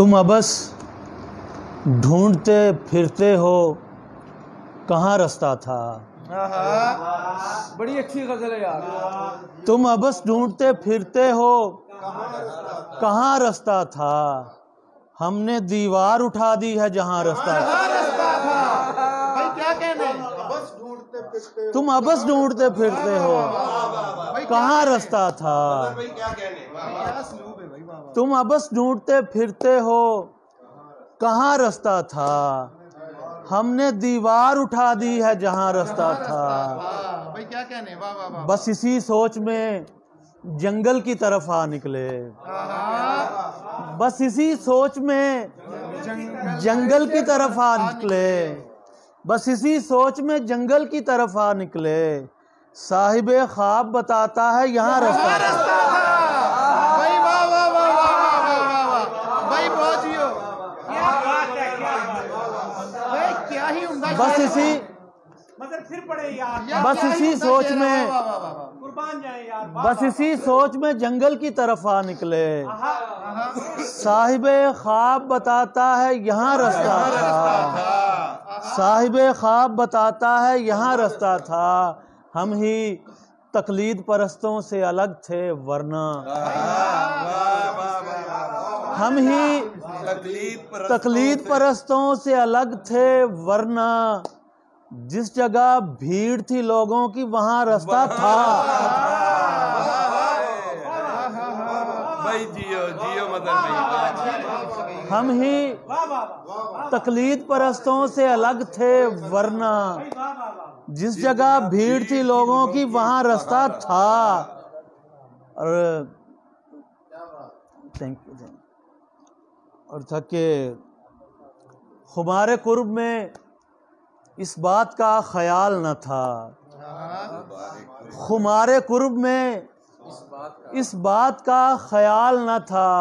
तुम अबस ढूंढते फिरते हो कहाँ रास्ता था। बड़ी अच्छी गजल है यार। तुम अबस ढूंढते फिरते हो कहाँ रास्ता था। हमने दीवार उठा दी है जहाँ रास्ता था। भाई क्या कहने, तुम अबस ढूंढते फिरते हो कहाँ रास्ता था। तुम अबस ढूंढते फिरते हो कहाँ रास्ता था। हमने दीवार उठा दी है जहाँ रास्ता था। भाई क्या कहने, वाह वाह वाह। बस इसी सोच में जंगल की तरफ आ निकले। बस इसी सोच में जंगल की तरफ आ निकले। बस इसी सोच में जंगल की तरफ आ निकले। साहिबे ख्वाब बताता है यहाँ रास्ता था। भाई वाह वाह वाह वाह वाह वाह। भाई बहुत ही हो, क्या बात है, क्या भाई क्या ही उम्दा। बस इसी मगर फिर पड़े यार, बस इसी सोच में कुर्बान जाए यार। बस इसी सोच में जंगल की तरफ आ निकले। साहिबे ख्वाब बताता है यहाँ रास्ता था। साहिबे ख्वाब बताता है यहाँ रास्ता था। हम ही तकलीद परस्तों से अलग थे वरना। हम ही तकलीद परस्तों से अलग थे वरना। जिस जगह भीड़ थी लोगों की वहाँ रास्ता था। भाई जियो जियो मदन भाई। हम ही तकलीद परस्तों से अलग थे वरना। जिस जगह भीड़ थी लोगों की वहाँ रास्ता था। और थैंक यू। और था कि हमारे कुर्ब में इस बात का ख्याल न था। हमारे कुर्ब में इस बात का ख्याल न था।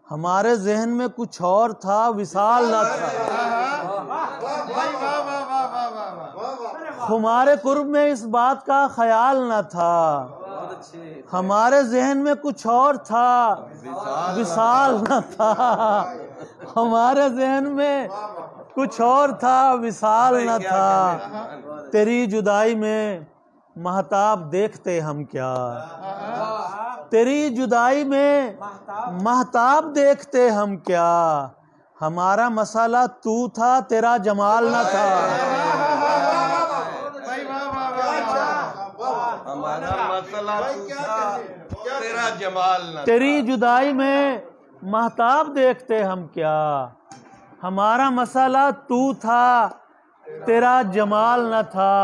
हमारे जहन में कुछ और था विशाल न था। हमारे कुर्ब में इस बात का ख्याल न था। हमारे जहन में कुछ और था विशाल न था। हमारे जहन में कुछ और था विशाल न था। तेरी जुदाई में महताब देखते हम क्या। तेरी जुदाई में महताब देखते हम क्या। हमारा मसाला तू था तेरा जमाल न था। हमारा मसला तेरा जमाल न। तेरी जुदाई में महताब देखते हम क्या। हमारा मसाला तू था तेरा जमाल न था।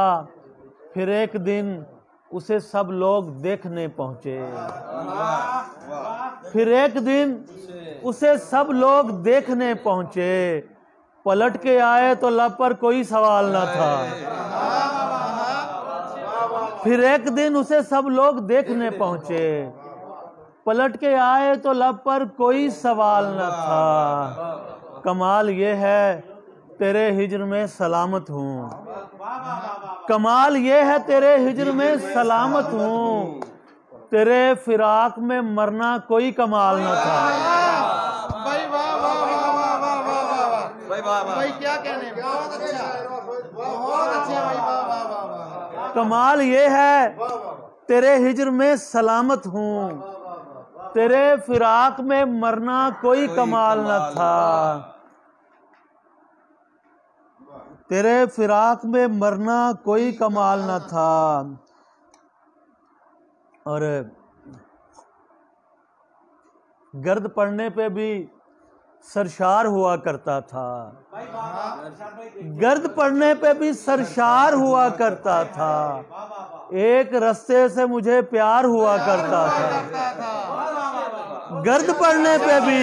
फिर एक दिन उसे सब लोग देखने पहुंचे। फिर एक दिन उसे सब लोग देखने पहुंचे। पलट के आए तो लब पर कोई सवाल न था। फिर एक दिन उसे सब लोग देखने पहुंचे। पलट के आए तो लब पर कोई सवाल न था। कमाल ये है तेरे हिज्र में सलामत हूँ। कमाल ये है तेरे हिज्र में सलामत हूँ। तेरे फिराक में मरना कोई कमाल न था। भाई वाह वाह वाह वाह वाह वाह वाह। भाई क्या कहने, बहुत अच्छा, बहुत अच्छा भाई, वाह वाह वाह वाह। कमाल ये है तेरे हिज्र में सलामत हूँ। तेरे फिराक में मरना कोई कमाल न था। तेरे फिराक में मरना कोई कमाल न था। और गर्द पड़ने पे भी सरशार हुआ करता था। गर्द पड़ने पे भी सरशार हुआ करता था। एक रास्ते से मुझे प्यार हुआ करता था। गर्द पड़ने पे भी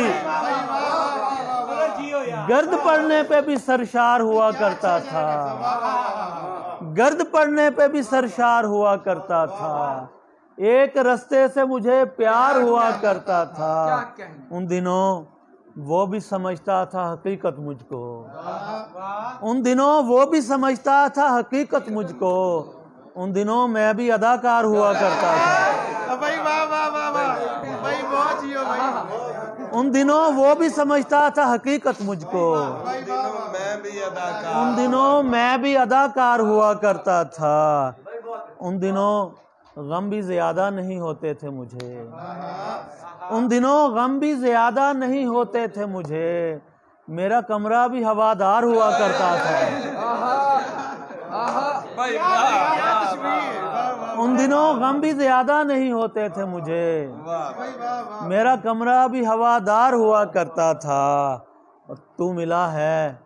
गर्द पड़ने पे भी सरशार हुआ करता था। गर्द पड़ने पे भी सरशार हुआ करता था। एक रास्ते से मुझे प्यार हुआ करता था। उन दिनों वो भी समझता था हकीकत मुझको। उन दिनों वो भी समझता था हकीकत मुझको। उन दिनों मैं भी अदाकार हुआ करता था। भाई वाह वाह वाह वाह। भाई बहुत ही हो भाई। उन दिनों वो भी समझता था हकीकत मुझको, मैं भी अदाकार, उन दिनों मैं भी अदाकार हुआ करता था। उन दिनों गम भी ज्यादा नहीं होते थे मुझे, उन दिनों गम भी ज्यादा नहीं होते थे मुझे। मेरा कमरा भी हवादार हुआ करता था। भाई वाह, उन दिनों गम भी ज्यादा नहीं होते थे मुझे। वाह, मेरा कमरा भी हवादार हुआ करता था। और तू मिला है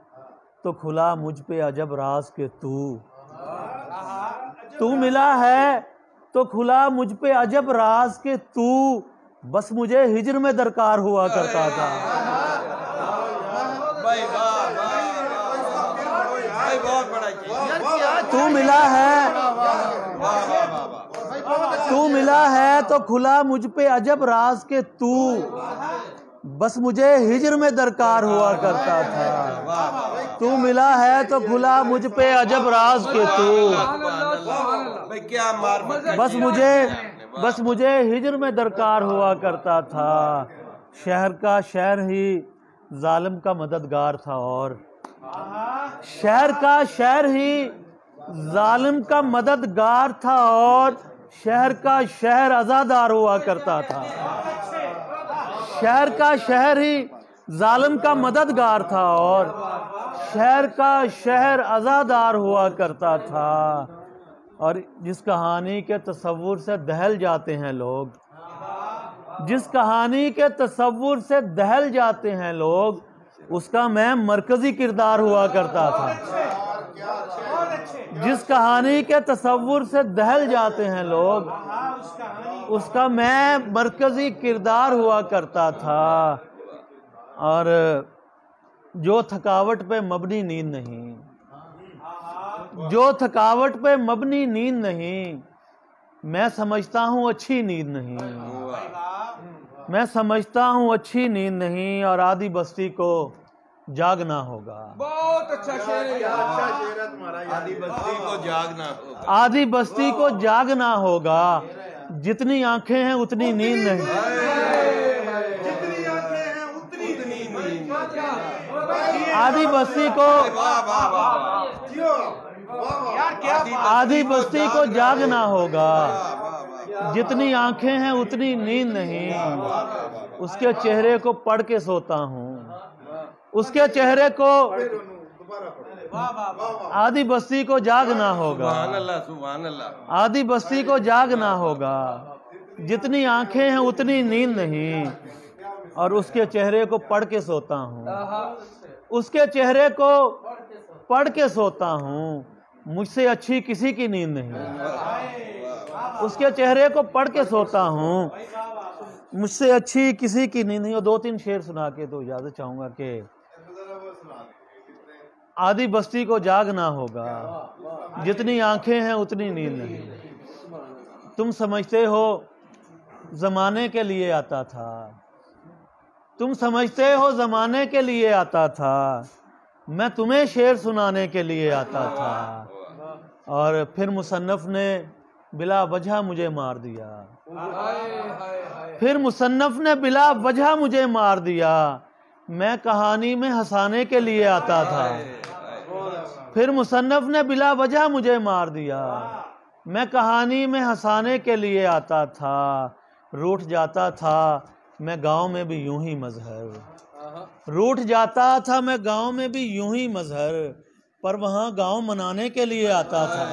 तो खुला मुझ पे अजब राज के तू मिला है तो खुला मुझ पे अजब राज के तू। बस मुझे हिज्र में दरकार हुआ करता था। भाई वाह, भाई बहुत बड़ा किया। तू मिला है, वाह वाह वाह वाह, तू मिला है तो खुला मुझ पे अजब राज के तू। बस मुझे हिज्र में दरकार हुआ करता था। तू मिला है तो खुला मुझ पे अजब राज के तू। भाई क्या मार, बस मुझे हिज्र में दरकार हुआ करता था। शहर का शहर ही जालिम का मददगार था, और शहर का शहर ही जालिम का मददगार था, और शहर का शहर आजादार हुआ करता था। शहर का शहर ही जालिम का मददगार था, और शहर का शहर आजादार हुआ करता था। और जिस कहानी के तसव्वुर से दहल जाते हैं लोग, जिस कहानी के तसव्वुर से दहल जाते हैं लोग, उसका मैं मरकजी किरदार हुआ करता था। जिस कहानी के तसव्वुर से दहल जाते हैं लोग, उसका मैं मरकजी किरदार हुआ करता था। और जो थकावट पे मबनी नींद नहीं, जो थकावट पे मबनी नींद नहीं, मैं समझता हूँ अच्छी नींद नहीं, मैं समझता हूँ अच्छी नींद नहीं। और आधी बस्ती को जागना होगा। बहुत अच्छा शेर है यार, अच्छा शेर है तुम्हारा। आधी बस्ती को जागना होगा, आधी बस्ती को जागना होगा। जितनी आंखें हैं उतनी नींद नहीं। जितनी आंखें हैं उतनी नींद। आधी बस्ती को, वाह वाह वाह, यार क्या आधी बस्ती को जागना होगा। जितनी आंखें हैं उतनी नींद नहीं। उसके चेहरे को पढ़ के सोता हूँ, उसके चेहरे को। आधी बस्ती को जागना होगा, सुभान अल्लाह, सुभान अल्लाह। आधी बस्ती को जागना होगा। जितनी आंखें हैं उतनी नींद नहीं। और उसके चेहरे को पढ़ के सोता हूँ, उसके चेहरे को पढ़ के सोता हूँ। मुझसे अच्छी किसी की नींद नहीं। उसके चेहरे को पढ़ के सोता हूँ, मुझसे अच्छी किसी की नींद नहीं। और 2-3 शेर सुना के तो इजाजत चाहूंगा कि आधी बस्ती को जागना होगा। जितनी आंखें हैं उतनी नींद नहीं। तुम समझते हो जमाने के लिए आता था, तुम समझते हो जमाने के लिए आता था। मैं तुम्हें शेर सुनाने के लिए आता था। और फिर मुसन्नफ ने बिला वजह मुझे मार दिया, फिर मुसन्नफ ने बिला वजह मुझे मार दिया। मैं कहानी में हंसाने के लिए आता था, फिर मुसन्नफ ने बिला वजह मुझे मार दिया। मैं कहानी में हंसाने के लिए आता था। रूठ जाता था मैं गांव में भी यूं ही मजहर, रूठ जाता था मैं गांव में भी यूं ही मजहर। पर वहां गांव मनाने के लिए आता था।